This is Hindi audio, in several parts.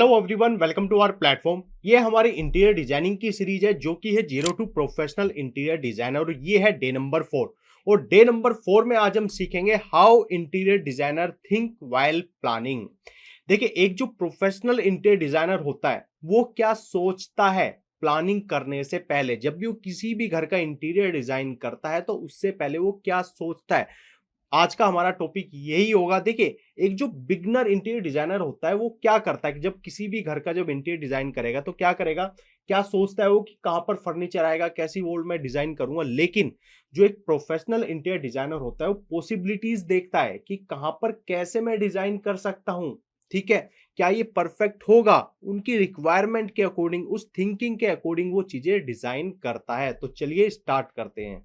Hello everyone, welcome to our platform. ये हमारी इंटीरियर डिजाइनिंग की सीरीज है जो कि है zero to professional interior designer और ये है डे नंबर 4। और डे नंबर 4 में आज हम सीखेंगे how interior designer think while planning. देखिए, एक जो प्रोफेशनल इंटीरियर डिजाइनर होता है वो क्या सोचता है प्लानिंग करने से पहले। जब भी वो किसी भी घर का इंटीरियर डिजाइन करता है तो उससे पहले वो क्या सोचता है। आज का हमारा टॉपिक यही होगा। देखिए, एक जो बिगनर इंटीरियर डिजाइनर होता है वो क्या करता है कि जब किसी भी घर का जब इंटीरियर डिजाइन करेगा तो क्या करेगा, क्या सोचता है वो कि कहां पर फर्नीचर आएगा, कैसी वॉल में डिजाइन करूंगा। लेकिन जो एक प्रोफेशनल इंटीरियर डिजाइनर होता है वो पॉसिबिलिटीज देखता है कि कहां पर कैसे मैं डिजाइन कर सकता हूं। ठीक है, क्या ये परफेक्ट होगा, उनकी रिक्वायरमेंट के अकॉर्डिंग, उस थिंकिंग के अकॉर्डिंग वो चीजें डिजाइन करता है। तो चलिए स्टार्ट करते हैं।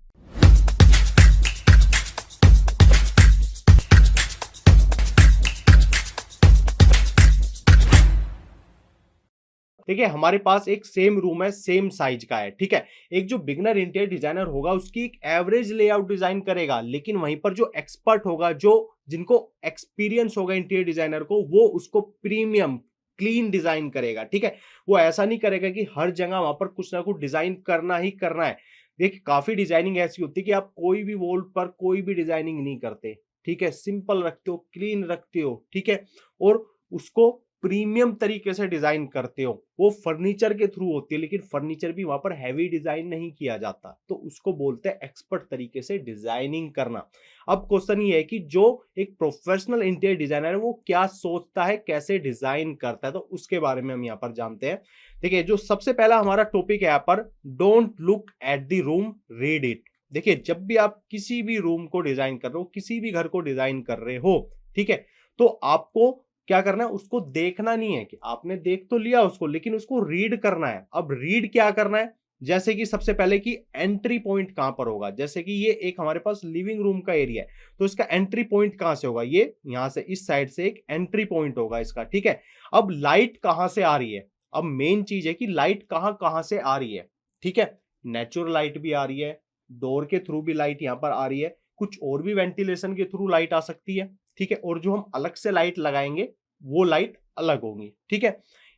देखिए, हमारे पास एक सेम रूम है, सेम साइज का है। ठीक है, एक जो बिगनर इंटीरियर डिजाइनर होगा उसकी एक एवरेज लेआउट डिजाइन करेगा, लेकिन वहीं पर जो एक्सपर्ट होगा, जो जिनको एक्सपीरियंस होगा इंटीरियर डिजाइनर को, वो उसको प्रीमियम क्लीन डिजाइन करेगा। ठीक है, वो ऐसा नहीं करेगा कि हर जगह वहां पर कुछ ना कुछ डिजाइन करना ही करना है। देखिए, काफी डिजाइनिंग ऐसी होती है कि आप कोई भी वॉल पर कोई भी डिजाइनिंग नहीं करते। ठीक है, सिंपल रखते हो, क्लीन रखते हो। ठीक है, और उसको प्रीमियम तरीके से डिजाइन करते हो। वो फर्नीचर के थ्रू होती है, लेकिन फर्नीचर भी वहां पर हैवी डिजाइन नहीं किया जाता, तो उसको बोलते हैं एक्सपर्ट तरीके से डिजाइनिंग करना। अब क्वेश्चन ये है कि जो एक प्रोफेशनल इंटीरियर डिजाइनर है वो क्या सोचता है, कैसे डिजाइन करता है, तो उसके बारे में हम यहाँ पर जानते हैं। देखिए, जो सबसे पहला हमारा टॉपिक है यहाँ पर, don't look at the room, read it. देखिए, जब भी आप किसी भी रूम को डिजाइन कर रहे हो, किसी भी घर को डिजाइन कर रहे हो, ठीक है, तो आपको क्या करना है, उसको देखना नहीं है कि आपने देख तो लिया उसको, लेकिन उसको रीड करना है। अब रीड क्या करना है, जैसे कि सबसे पहले कि एंट्री पॉइंट कहां पर होगा। जैसे कि ये एक हमारे पास लिविंग रूम का एरिया है, तो इसका एंट्री पॉइंट कहां से होगा, ये यहां से इस साइड से एक एंट्री पॉइंट होगा इसका। ठीक है, अब लाइट कहां से आ रही है, अब मेन चीज है कि लाइट कहां कहां से आ रही है। ठीक है, नेचुरल लाइट भी आ रही है, डोर के थ्रू भी लाइट यहां पर आ रही है, कुछ और भी वेंटिलेशन के थ्रू लाइट आ सकती है। ठीक है, और जो हम अलग से लाइट लगाएंगे वो लाइट अलग होंगी। ठीक है,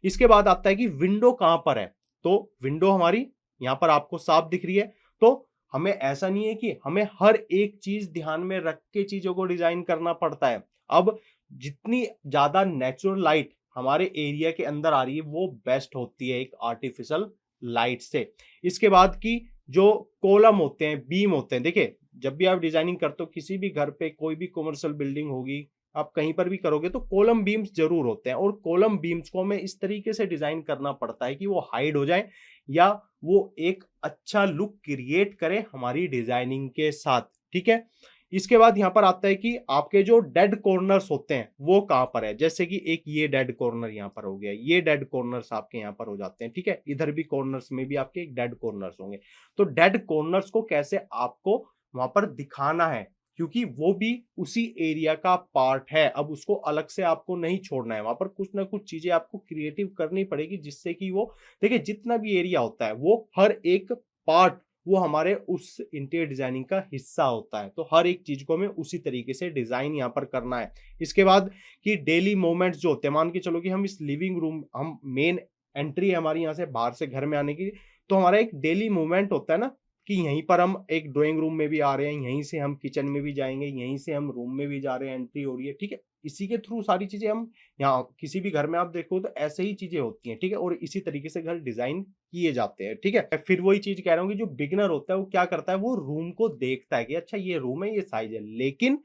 इसके बाद आता है कि विंडो कहां पर है, तो विंडो हमारी यहां पर आपको साफ दिख रही है। तो हमें ऐसा नहीं है कि हमें हर एक चीज ध्यान में रख के चीजों को डिजाइन करना पड़ता है। अब जितनी ज्यादा नेचुरल लाइट हमारे एरिया के अंदर आ रही है वो बेस्ट होती है एक आर्टिफिशियल लाइट से। इसके बाद की जो कॉलम होते हैं, बीम होते हैं, देखिए जब भी आप डिजाइनिंग करते हो किसी भी घर पे, कोई भी कमर्शियल बिल्डिंग होगी, आप कहीं पर भी करोगे तो कॉलम बीम्स जरूर होते हैं, और कॉलम बीम्स को हमें इस तरीके से डिजाइन करना पड़ता है कि वो हाइड हो जाए या वो एक अच्छा लुक क्रिएट करे हमारी डिजाइनिंग के साथ। ठीक है, इसके बाद यहां पर आता है कि आपके जो डेड कॉर्नर्स होते हैं वो कहां पर है। जैसे कि एक ये डेड कॉर्नर यहां पर हो गया, ये डेड कॉर्नर्स आपके यहां पर हो जाते हैं। ठीक है, इधर भी कॉर्नर्स में भी आपके एक डेड कॉर्नर्स होंगे। तो डेड कॉर्नर्स को कैसे आपको वहां पर दिखाना है, क्योंकि वो भी उसी एरिया का पार्ट है। अब उसको अलग से आपको नहीं छोड़ना है, वहां पर कुछ ना कुछ चीजें आपको क्रिएटिव करनी पड़ेगी जिससे कि वो, देखिए जितना भी एरिया होता है वो हर एक पार्ट वो हमारे उस इंटीरियर डिजाइनिंग का हिस्सा होता है। तो हर एक चीज को हमें उसी तरीके से डिजाइन यहाँ पर करना है। इसके बाद कि डेली मूवमेंट्स जो होते हैं, मान के चलो कि हम इस लिविंग रूम, हम मेन एंट्री है हमारी यहाँ से बाहर से घर में आने की, तो हमारा एक डेली मूवमेंट होता है ना कि यहीं पर हम एक ड्राइंग रूम में भी आ रहे हैं, यहीं से हम किचन में भी जाएंगे, यहीं से हम रूम में भी जा रहे हैं, एंट्री हो रही है। ठीक है, इसी के थ्रू सारी चीजें हम यहाँ किसी भी घर में आप देखो तो ऐसे ही चीजें होती हैं। ठीक है, और इसी तरीके से घर डिजाइन किए जाते हैं। ठीक है, फिर वही चीज कह रहा हूँ कि जो बिगनर होता है वो क्या करता है, वो रूम को देखता है कि अच्छा ये रूम है, ये साइज है, लेकिन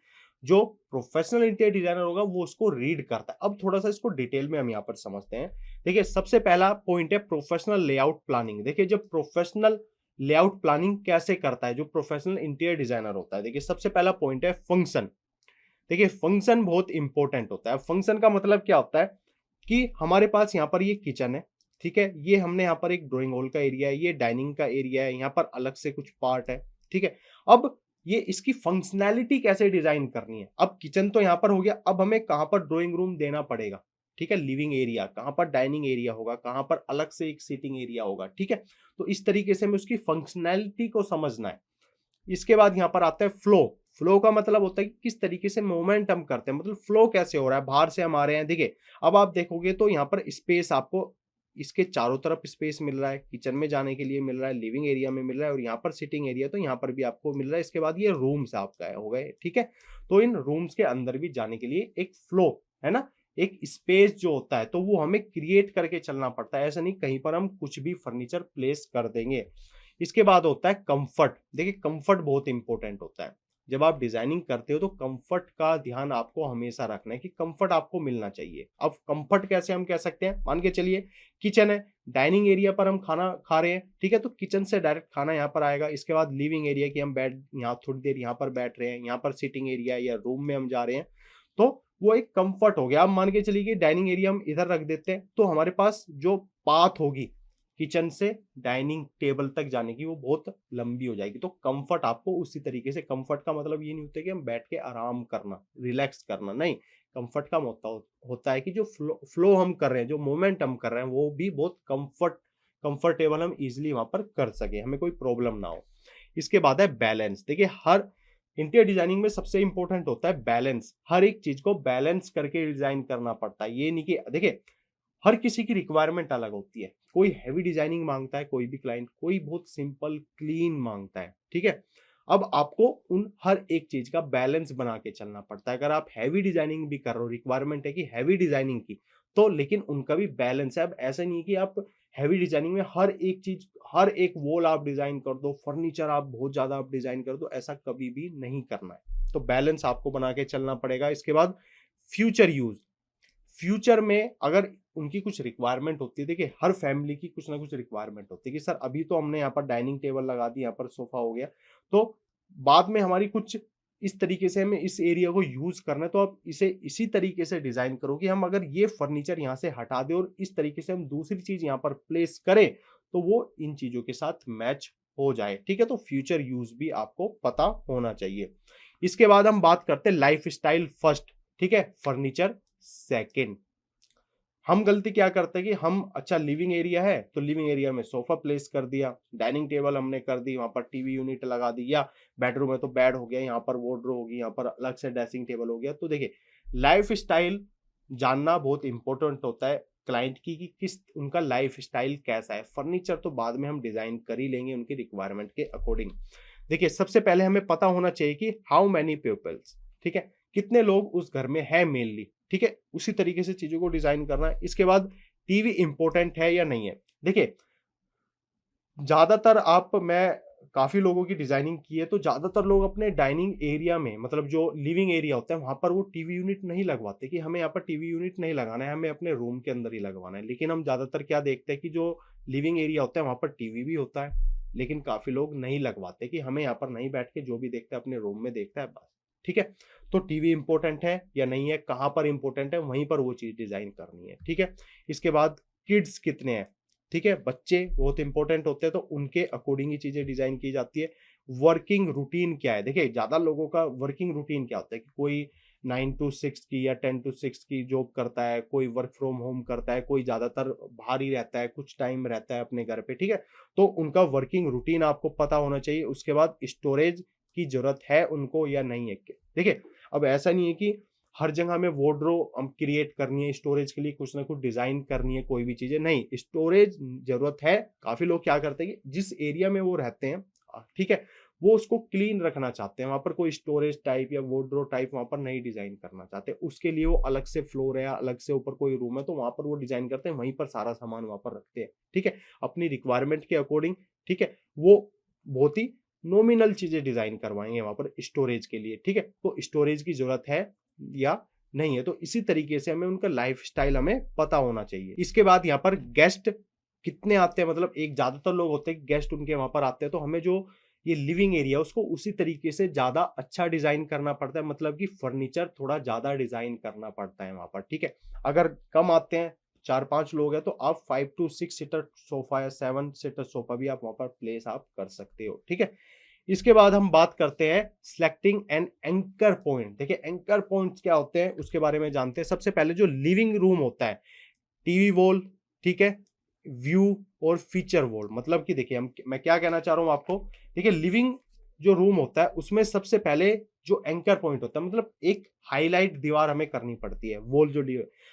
जो प्रोफेशनल इंटीरियर डिजाइनर होगा वो उसको रीड करता है। अब थोड़ा सा इसको डिटेल में हम यहाँ पर समझते हैं। देखिए, सबसे पहला पॉइंट है प्रोफेशनल लेआउट प्लानिंग। देखिए, जब प्रोफेशनल लेआउट प्लानिंग कैसे करता है जो प्रोफेशनल इंटीरियर डिजाइनर होता है, देखिए सबसे पहला पॉइंट है फंक्शन। देखिए, फंक्शन बहुत इंपॉर्टेंट होता है। फंक्शन का मतलब क्या होता है कि हमारे पास यहाँ पर ये किचन है, ठीक है, ये हमने यहाँ पर एक ड्राइंग हॉल का एरिया है, ये डाइनिंग का एरिया है, यहाँ पर अलग से कुछ पार्ट है। ठीक है, अब ये इसकी फंक्शनैलिटी कैसे डिजाइन करनी है। अब किचन तो यहाँ पर हो गया, अब हमें कहाँ पर ड्राइंग रूम देना पड़ेगा। ठीक है, लिविंग एरिया कहाँ पर, डाइनिंग एरिया होगा कहाँ पर, अलग से एक सीटिंग एरिया होगा। ठीक है, तो इस तरीके से हमें उसकी फंक्शनैलिटी को समझना है। इसके बाद यहाँ पर आता है फ्लो। फ्लो का मतलब होता है कि किस तरीके से मूवमेंट हम करते हैं, मतलब फ्लो कैसे हो रहा है, बाहर से हम आ रहे हैं। देखिए अब आप देखोगे तो यहाँ पर स्पेस आपको इसके चारों तरफ स्पेस मिल रहा है, किचन में जाने के लिए मिल रहा है, लिविंग एरिया में मिल रहा है, और यहाँ पर सिटिंग एरिया तो यहाँ पर भी आपको मिल रहा है। इसके बाद ये रूम्स आपका हो गए, ठीक है। तो इन रूम्स के अंदर भी जाने के लिए एक फ्लो है ना, एक स्पेस जो होता है तो वो हमें क्रिएट करके चलना पड़ता है। ऐसा नहीं कहीं पर हम कुछ भी फर्नीचर प्लेस कर देंगे। इसके बाद होता है कंफर्ट। देखिए कंफर्ट बहुत इंपॉर्टेंट होता है। जब आप डिजाइनिंग करते हो तो कंफर्ट का ध्यान आपको हमेशा रखना है कि कंफर्ट आपको मिलना चाहिए। अब कंफर्ट कैसे हम कह सकते हैं, मान के चलिए किचन है, डाइनिंग एरिया पर हम खाना खा रहे हैं, ठीक है, तो किचन से डायरेक्ट खाना यहाँ पर आएगा। इसके बाद लिविंग एरिया की हम बैठ यहाँ थोड़ी देर यहाँ पर बैठ रहे हैं, यहाँ पर सिटिंग एरिया या रूम में हम जा रहे हैं, तो वो एक कंफर्ट हो गया। अब मान के चलिए कि डाइनिंग एरिया हम इधर रख देते हैं तो हमारे पास जो पाथ होगी किचन से डाइनिंग टेबल तक जाने की वो बहुत लंबी हो जाएगी। तो कंफर्ट आपको उसी तरीके से, कंफर्ट का मतलब ये नहीं होता कि हम बैठ के आराम करना, रिलैक्स करना, नहीं। कंफर्ट का होता है कि जो फ्लो हम कर रहे हैं, जो मूवमेंट हम कर रहे हैं वो भी बहुत कंफर्टेबल हम इजिली वहां पर कर सके, हमें कोई प्रॉब्लम ना हो। इसके बाद है बैलेंस। देखिए हर इंटीरियर डिजाइनिंग में सबसे इंपॉर्टेंट होता है बैलेंस। हर एक चीज को बैलेंस करके डिजाइन करना पड़ता है। ये नहीं कि देखिए हर किसी की रिक्वायरमेंट अलग होती है, कोई हैवी डिजाइनिंग मांगता है, कोई भी क्लाइंट, कोई बहुत सिंपल क्लीन मांगता है, ठीक है। अब आपको उन हर एक चीज का बैलेंस बना के चलना पड़ता है। अगर आप हैवी डिजाइनिंग भी कर रहे हो, रिक्वायरमेंट है कि हैवी डिजाइनिंग की, तो लेकिन उनका भी बैलेंस है। अब ऐसा नहीं है कि आप हैवी डिजाइनिंग में हर एक चीज, हर एक वॉल आप डिजाइन कर दो, फर्नीचर आप बहुत ज्यादा आप डिजाइन कर दो, ऐसा कभी भी नहीं करना है। तो बैलेंस आपको बना के चलना पड़ेगा। इसके बाद फ्यूचर यूज। फ्यूचर में अगर उनकी कुछ रिक्वायरमेंट होती है, देखिए हर फैमिली की कुछ ना कुछ रिक्वायरमेंट होती है कि सर अभी तो हमने यहाँ पर डाइनिंग टेबल लगा दी, यहाँ पर सोफा हो गया, तो बाद में हमारी कुछ इस तरीके से हमें इस एरिया को यूज करना है, तो आप इसे इसी तरीके से डिजाइन करो कि हम अगर ये फर्नीचर यहाँ से हटा दें और इस तरीके से हम दूसरी चीज यहाँ पर प्लेस करें तो वो इन चीजों के साथ मैच हो जाए, ठीक है। तो फ्यूचर यूज भी आपको पता होना चाहिए। इसके बाद हम बात करते हैं लाइफ स्टाइल फर्स्ट, ठीक है, फर्नीचर सेकेंड। हम गलती क्या करते हैं कि हम, अच्छा लिविंग एरिया है तो लिविंग एरिया में सोफा प्लेस कर दिया, डाइनिंग टेबल हमने कर दी, वहां पर टीवी यूनिट लगा दी, या बेडरूम है तो बेड हो गया, यहाँ पर वार्डरोब होगी, यहाँ पर अलग से ड्रेसिंग टेबल हो गया। तो देखिए लाइफ स्टाइल जानना बहुत इंपॉर्टेंट होता है क्लाइंट की कि किस उनका लाइफ स्टाइल कैसा है। फर्नीचर तो बाद में हम डिजाइन कर ही लेंगे उनकी रिक्वायरमेंट के अकॉर्डिंग। देखिए सबसे पहले हमें पता होना चाहिए कि हाउ मैनी पीपल्स, ठीक है, कितने लोग उस घर में है मेनली, ठीक है, उसी तरीके से चीजों को डिजाइन करना है। इसके बाद टीवी इंपॉर्टेंट है या नहीं है। देखिए ज्यादातर मैं काफी लोगों की डिजाइनिंग की है तो ज्यादातर लोग अपने डाइनिंग एरिया में, मतलब जो लिविंग एरिया होता है वहां पर वो टीवी यूनिट नहीं लगवाते कि हमें यहाँ पर टीवी यूनिट नहीं लगाना है, हमें अपने रूम के अंदर ही लगवाना है। लेकिन हम ज्यादातर क्या देखते हैं कि जो लिविंग एरिया होता है वहां पर टीवी भी होता है, लेकिन काफी लोग नहीं लगवाते कि हमें यहाँ पर नहीं बैठ के जो भी देखता है अपने रूम में देखता है बस, ठीक है। तो टीवी इंपॉर्टेंट है या नहीं है, कहां पर इंपॉर्टेंट है, वहीं पर वो चीज डिजाइन करनी है, ठीक है। इसके बाद किड्स कितने हैं, ठीक है, बच्चे बहुत इंपॉर्टेंट होते हैं तो उनके अकॉर्डिंग ही चीजें डिजाइन की जाती है। वर्किंग रूटीन क्या है, देखिए ज्यादा लोगों का वर्किंग रूटीन क्या होता है कि कोई 9 to 6 की या 10 to 6 की जॉब करता है, कोई वर्क फ्रॉम होम करता है, कोई ज्यादातर बाहर ही रहता है, कुछ टाइम रहता है अपने घर पे, ठीक है। तो उनका वर्किंग रूटीन आपको पता होना चाहिए। उसके बाद स्टोरेज की जरूरत है उनको या नहीं है। देखिए अब ऐसा नहीं है कि हर जगह हमें वार्डरोब हम क्रिएट करनी है, स्टोरेज के लिए कुछ ना कुछ डिजाइन करनी है, कोई भी चीजें नहीं, स्टोरेज जरूरत है। काफी लोग क्या करते हैं कि जिस एरिया में वो रहते हैं, ठीक है, वो उसको क्लीन रखना चाहते हैं, वहां पर कोई स्टोरेज टाइप या वार्डरोब टाइप वहां पर नहीं डिजाइन करना चाहते। उसके लिए वो अलग से फ्लोर है या अलग से ऊपर कोई रूम है तो वहां पर वो डिजाइन करते हैं, वहीं पर सारा सामान वहां पर रखते हैं, ठीक है, अपनी रिक्वायरमेंट के अकॉर्डिंग, ठीक है। वो बहुत ही नॉमिनल चीजें डिजाइन करवाएंगे वहां पर स्टोरेज के लिए, ठीक है। तो स्टोरेज की जरूरत है या नहीं है, तो इसी तरीके से हमें उनका लाइफ स्टाइल हमें पता होना चाहिए। इसके बाद यहाँ पर गेस्ट कितने आते हैं, मतलब एक ज्यादातर लोग होते हैं गेस्ट उनके वहां पर आते हैं, तो हमें जो ये लिविंग एरिया उसको उसी तरीके से ज्यादा अच्छा डिजाइन करना पड़ता है, मतलब कि फर्नीचर थोड़ा ज्यादा डिजाइन करना पड़ता है वहां पर, ठीक है। अगर कम आते हैं 4-5 लोग हैं तो आप 5 to 6 सीटर सोफा या 7 सीटर सोफा भी आप वहां पर प्लेस आप कर सकते हो, ठीक है। इसके बाद हम बात करते हैं सिलेक्टिंग एन एंकर पॉइंट। देखिए एंकर पॉइंट्स क्या होते हैं उसके बारे में जानते हैं। सबसे पहले जो लिविंग रूम होता है, टीवी वॉल, ठीक है, व्यू और फीचर वॉल, मतलब कि देखिए मैं क्या कहना चाह रहा हूं आपको। देखिए लिविंग जो रूम होता है उसमें सबसे पहले जो एंकर पॉइंट होता है, मतलब एक हाईलाइट दीवार हमें करनी पड़ती है, वॉल जो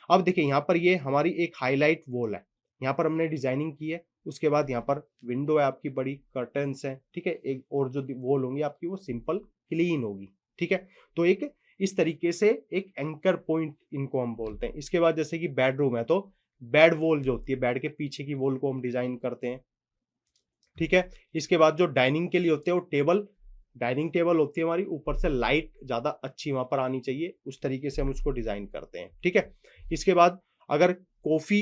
अब देखिए यहाँ पर ये हमारी एक हाईलाइट वॉल है, यहाँ पर हमने डिजाइनिंग की है, उसके बाद यहाँ पर विंडो है आपकी, बड़ी कर्टन्स है, ठीक है, एक और जो वॉल होंगी आपकी वो सिंपल क्लीन होगी, ठीक है। तो एक इस तरीके से एक एंकर पॉइंट इनको हम बोलते हैं। इसके बाद जैसे कि बेडरूम है तो बेड वॉल जो होती है, बेड के पीछे की वॉल को हम डिजाइन करते हैं, ठीक है। इसके बाद जो डाइनिंग के लिए होते हैं वो टेबल, डाइनिंग टेबल होती है हमारी, ऊपर से लाइट ज्यादा अच्छी वहां पर आनी चाहिए, उस तरीके से हम उसको डिजाइन करते हैं, ठीक है। इसके बाद अगर कॉफी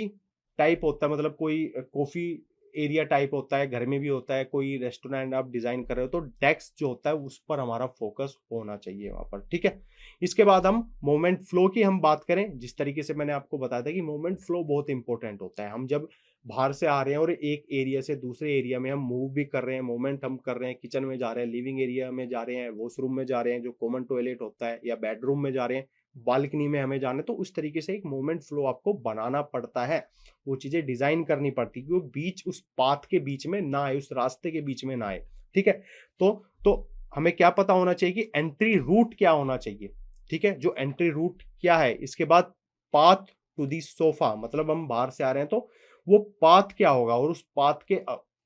टाइप होता है, मतलब कोई कॉफी एरिया टाइप होता है, घर में भी होता है, कोई रेस्टोरेंट आप डिजाइन कर रहे हो तो डेस्क जो होता है उस पर हमारा फोकस होना चाहिए वहां पर, ठीक है। इसके बाद हम मोमेंट फ्लो की हम बात करें, जिस तरीके से मैंने आपको बताया था कि मोमेंट फ्लो बहुत इंपॉर्टेंट होता है। हम जब बाहर से आ रहे हैं और एक एरिया से दूसरे एरिया में हम मूव भी कर रहे हैं, मूवमेंट हम कर रहे हैं, किचन में जा रहे हैं, लिविंग एरिया में जा रहे हैं, वॉशरूम में जा रहे हैं, जो कॉमन टॉयलेट होता है, या बेडरूम में जा रहे हैं, बालकनी में हमें जाना है, तो उस तरीके से एक मूवमेंट फ्लो आपको बनाना पड़ता है, वो चीजें डिजाइन करनी पड़ती है कि वो बीच उस पाथ के बीच में ना आए, उस रास्ते के बीच में ना आए, ठीक है। तो हमें क्या पता होना चाहिए कि एंट्री रूट क्या होना चाहिए, ठीक है, जो एंट्री रूट क्या है। इसके बाद पाथ टू दी सोफा, मतलब हम बाहर से आ रहे हैं तो वो पाथ क्या होगा और उस पाथ के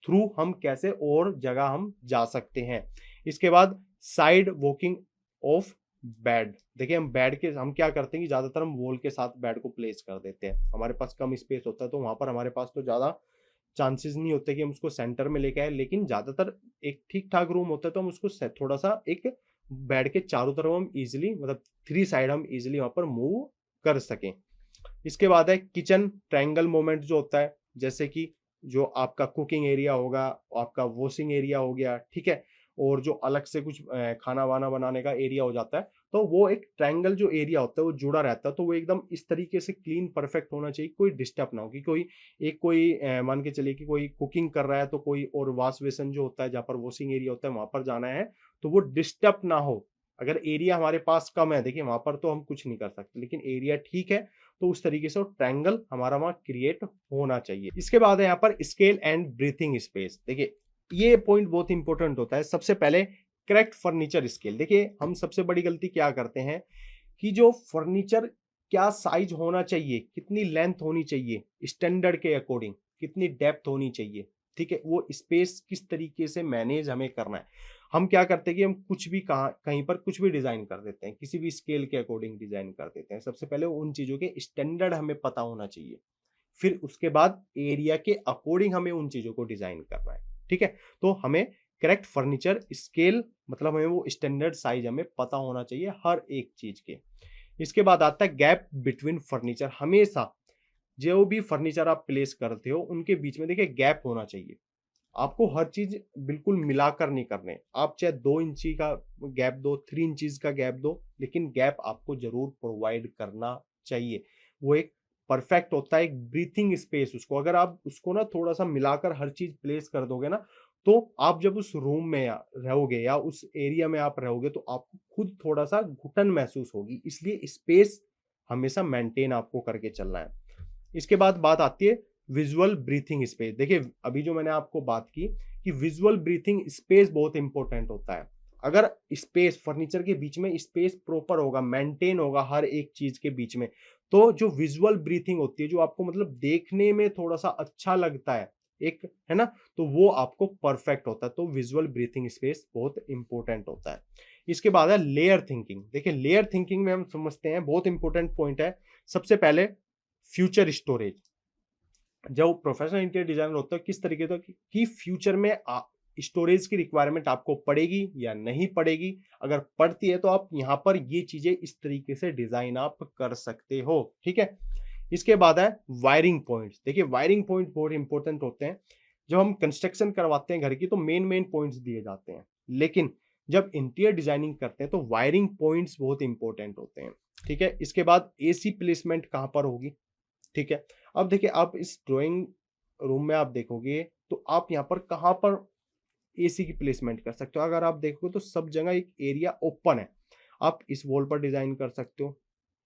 थ्रू हम कैसे और जगह हम जा सकते हैं। इसके बाद साइड वॉकिंग ऑफ बेड, देखिए हम बेड के हम क्या करते हैं कि ज्यादातर हम वॉल के साथ बेड को प्लेस कर देते हैं, हमारे पास कम स्पेस होता है तो वहां पर हमारे पास तो ज्यादा चांसेस नहीं होते कि हम उसको सेंटर में लेके आए, लेकिन ज्यादातर एक ठीक ठाक रूम होता है तो हम उसको थोड़ा सा एक बेड के चारों तरफ हम इजिली, मतलब 3 साइड हम इजिली वहां पर मूव कर सकें। इसके बाद है किचन ट्रायंगल मोमेंट जो होता है, जैसे कि जो आपका कुकिंग एरिया होगा, आपका वॉशिंग एरिया हो गया, ठीक है, और जो अलग से कुछ खाना वाना बनाने का एरिया हो जाता है, तो वो एक ट्रायंगल जो एरिया होता है वो जुड़ा रहता है, तो वो एकदम इस तरीके से क्लीन परफेक्ट होना चाहिए, कोई डिस्टर्ब ना हो कि कोई मान के चलिए कि कोई कुकिंग कर रहा है तो कोई और वॉश बेसन जो होता है जहाँ पर वॉशिंग एरिया होता है वहां पर जाना है तो वो डिस्टर्ब ना हो। अगर एरिया हमारे पास कम है, देखिए वहां पर तो हम कुछ नहीं कर सकते, लेकिन एरिया ठीक है तो उस तरीके से वो ट्रायंगल हमारा वहां क्रिएट होना चाहिए। इसके बाद है यहाँ पर स्केल एंड ब्रीथिंग स्पेस, देखिए ये पॉइंट बहुत इंपॉर्टेंट होता है। सबसे पहले करेक्ट फर्नीचर स्केल, देखिए हम सबसे बड़ी गलती क्या करते हैं कि जो फर्नीचर क्या साइज होना चाहिए, कितनी लेंथ होनी चाहिए स्टैंडर्ड के अकॉर्डिंग, कितनी डेप्थ होनी चाहिए, ठीक है, वो स्पेस किस तरीके से मैनेज हमें करना है। हम क्या करते हैं कि हम कुछ भी कहीं पर कुछ भी डिजाइन कर देते हैं, किसी भी स्केल के अकॉर्डिंग डिजाइन कर देते हैं। सबसे पहले उन चीजों के स्टैंडर्ड हमें पता होना चाहिए, फिर उसके बाद एरिया के अकॉर्डिंग हमें उन चीजों को डिजाइन करना है, ठीक है। तो हमें करेक्ट फर्नीचर स्केल, मतलब हमें वो स्टैंडर्ड साइज हमें पता होना चाहिए हर एक चीज के। इसके बाद आता है गैप बिटवीन फर्नीचर, हमेशा जो भी फर्नीचर आप प्लेस करते हो उनके बीच में देखिए गैप होना चाहिए। आपको हर चीज बिल्कुल मिलाकर नहीं करने, आप चाहे 2 इंची का गैप दो, 3 इंचीज का गैप दो, लेकिन गैप आपको जरूर प्रोवाइड करना चाहिए। वो एक परफेक्ट होता है एक ब्रीथिंग स्पेस, उसको अगर आप उसको ना थोड़ा सा मिलाकर हर चीज प्लेस कर दोगे ना, तो आप जब उस रूम में रहोगे या उस एरिया में आप रहोगे तो आपको खुद थोड़ा सा घुटन महसूस होगी, इसलिए स्पेस हमेशा मेंटेन आपको करके चलना है। इसके बाद बात आती है विजुअल ब्रीथिंग स्पेस, देखिए अभी जो मैंने आपको बात की कि विजुअल ब्रीथिंग स्पेस बहुत इंपॉर्टेंट होता है। अगर स्पेस फर्नीचर के बीच में स्पेस प्रॉपर होगा, मेंटेन होगा हर एक चीज के बीच में, तो जो विजुअल ब्रीथिंग होती है, जो आपको मतलब देखने में थोड़ा सा अच्छा लगता है एक, है ना, तो वो आपको परफेक्ट होता है। तो विजुअल ब्रीथिंग स्पेस बहुत इंपॉर्टेंट होता है। इसके बाद है लेयर थिंकिंग, देखिए लेयर थिंकिंग में हम समझते हैं बहुत इंपॉर्टेंट पॉइंट है। सबसे पहले फ्यूचर स्टोरेज, जो प्रोफेशनल इंटीरियर डिजाइनर होता है किस तरीके का कि फ्यूचर में स्टोरेज की रिक्वायरमेंट आपको पड़ेगी या नहीं पड़ेगी, अगर पड़ती है तो आप यहाँ पर ये चीजें इस तरीके से डिजाइन आप कर सकते हो, ठीक है। इसके बाद है वायरिंग पॉइंट्स, देखिए वायरिंग पॉइंट बहुत इंपॉर्टेंट होते हैं। जब हम कंस्ट्रक्शन करवाते हैं घर की तो मेन मेन पॉइंट्स दिए जाते हैं, लेकिन जब इंटीरियर डिजाइनिंग करते हैं तो वायरिंग पॉइंट्स बहुत इंपॉर्टेंट होते हैं, ठीक है। इसके बाद एसी प्लेसमेंट कहाँ पर होगी, ठीक है। अब देखिए आप इस ड्राइंग रूम में आप देखोगे तो आप यहाँ पर कहाँ पर एसी की प्लेसमेंट कर सकते हो। अगर आप देखोगे तो सब जगह एक एरिया ओपन है, आप इस वॉल पर डिजाइन कर सकते हो,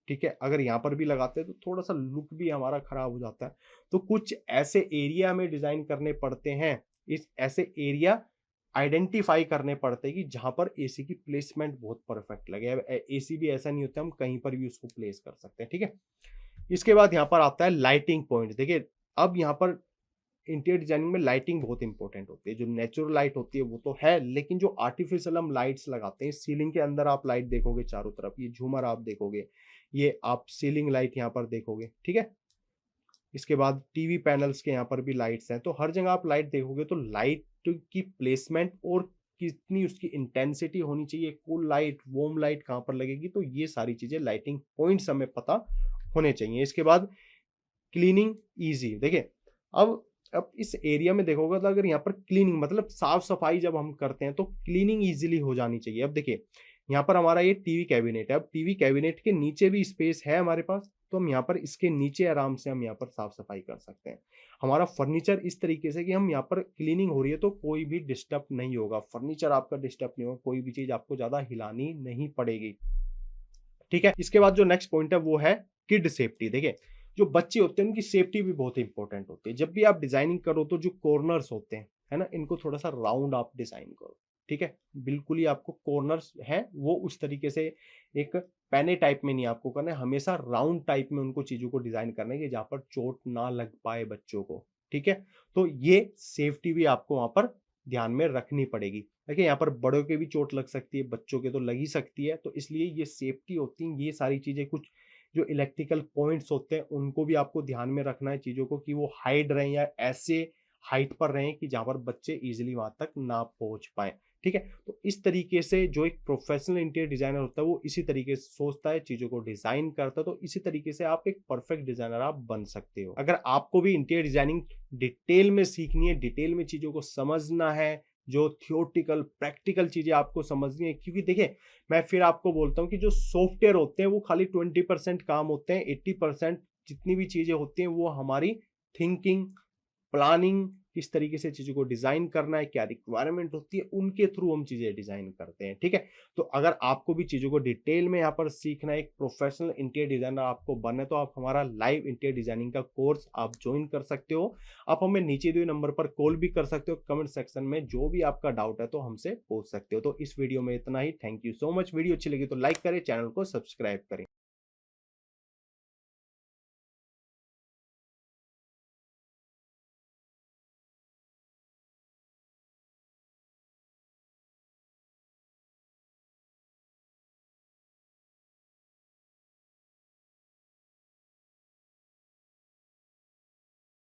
ठीक है। अगर यहाँ पर भी लगाते हैं तो थोड़ा सा लुक भी हमारा खराब हो जाता है, तो कुछ ऐसे एरिया में डिजाइन करने पड़ते हैं। इस ऐसे एरिया आइडेंटिफाई करने पड़ते हैं कि जहां पर एसी की प्लेसमेंट बहुत परफेक्ट लगे। अब एसी भी ऐसा नहीं होता, हम कहीं पर भी उसको प्लेस कर सकते हैं, ठीक है। इसके बाद यहाँ पर आता है लाइटिंग पॉइंट। देखिए अब यहाँ पर इंटीरियर डिजाइनिंग में लाइटिंग बहुत इंपॉर्टेंट होती है। जो नेचुरल लाइट होती है वो तो है, लेकिन जो आर्टिफिशियल हम लाइट्स लगाते हैं, सीलिंग के अंदर आप लाइट देखोगे चारों तरफ, ये झूमर आप देखोगे, ये आप सीलिंग लाइट यहाँ पर देखोगे, ठीक है। इसके बाद टीवी पैनल्स के यहाँ पर भी लाइट्स हैं, तो हर जगह आप लाइट देखोगे तो लाइट की प्लेसमेंट और कितनी उसकी इंटेंसिटी होनी चाहिए, कूल लाइट, वार्म लाइट कहाँ पर लगेगी, तो ये सारी चीजें लाइटिंग पॉइंट्स हमें पता होने चाहिए। इसके बाद क्लीनिंग इजी। देखिए अब इस एरिया में देखोगे तो अगर यहाँ पर क्लीनिंग मतलब साफ सफाई जब हम करते हैं तो क्लीनिंग इजीली हो जानी चाहिए। अब देखिए यहाँ पर हमारा ये टीवी कैबिनेट है, अब टीवी कैबिनेट के नीचे भी स्पेस है हमारे पास, तो हम यहाँ पर इसके नीचे आराम से हम यहाँ पर साफ सफाई कर सकते हैं। हमारा फर्नीचर इस तरीके से कि हम यहाँ पर क्लीनिंग हो रही है तो कोई भी डिस्टर्ब नहीं होगा, फर्नीचर आपका डिस्टर्ब नहीं होगा, कोई भी चीज आपको ज्यादा हिलानी नहीं पड़ेगी, ठीक है। इसके बाद जो नेक्स्ट पॉइंट है वो है किड सेफ्टी। देखिए जो बच्चे होते हैं उनकी सेफ्टी भी बहुत इंपॉर्टेंट होती है। जब भी आप डिजाइनिंग करो तो जो कॉर्नर्स होते हैं, है ना, इनको थोड़ा सा राउंड आप डिजाइन करो, ठीक है। बिल्कुल ही आपको कॉर्नर्स है वो उस तरीके से एक पैने टाइप में नहीं आपको करना है, हमेशा राउंड टाइप में उनको चीजों को डिजाइन करना है कि जहां पर चोट ना लग पाए बच्चों को, ठीक है। तो ये सेफ्टी भी आपको वहां पर ध्यान में रखनी पड़ेगी। देखिए यहाँ पर बड़ों के भी चोट लग सकती है, बच्चों के तो लग ही सकती है, तो इसलिए ये सेफ्टी होती है। ये सारी चीजें, कुछ जो इलेक्ट्रिकल पॉइंट्स होते हैं उनको भी आपको ध्यान में रखना है चीजों को, कि वो हाइड रहें या ऐसे हाइट पर रहें कि जहां पर बच्चे इजीली वहां तक ना पहुंच पाए, ठीक है। तो इस तरीके से जो एक प्रोफेशनल इंटीरियर डिजाइनर होता है वो इसी तरीके से सोचता है, चीजों को डिजाइन करता है, तो इसी तरीके से आप एक परफेक्ट डिजाइनर आप बन सकते हो। अगर आपको भी इंटीरियर डिजाइनिंग डिटेल में सीखनी है, डिटेल में चीजों को समझना है, जो थियोरटिकल प्रैक्टिकल चीजें आपको समझनी है, क्योंकि देखिए मैं फिर आपको बोलता हूँ कि जो सॉफ्टवेयर होते हैं वो खाली 20% काम होते हैं, 80% जितनी भी चीजें होती हैं वो हमारी थिंकिंग, प्लानिंग, किस तरीके से चीजों को डिजाइन करना है, क्या रिक्वायरमेंट होती है, उनके थ्रू हम चीजें डिजाइन करते हैं, ठीक है। तो अगर आपको भी चीजों को डिटेल में यहाँ पर सीखना है, एक प्रोफेशनल इंटीरियर डिजाइनर आपको बनना है, तो आप हमारा लाइव इंटीरियर डिजाइनिंग का कोर्स आप ज्वाइन कर सकते हो। आप हमें नीचे दिए नंबर पर कॉल भी कर सकते हो, कमेंट सेक्शन में जो भी आपका डाउट है तो हमसे पूछ सकते हो। तो इस वीडियो में इतना ही। Thank you so much. Video अच्छी लगी तो लाइक करें, चैनल को सब्सक्राइब करें।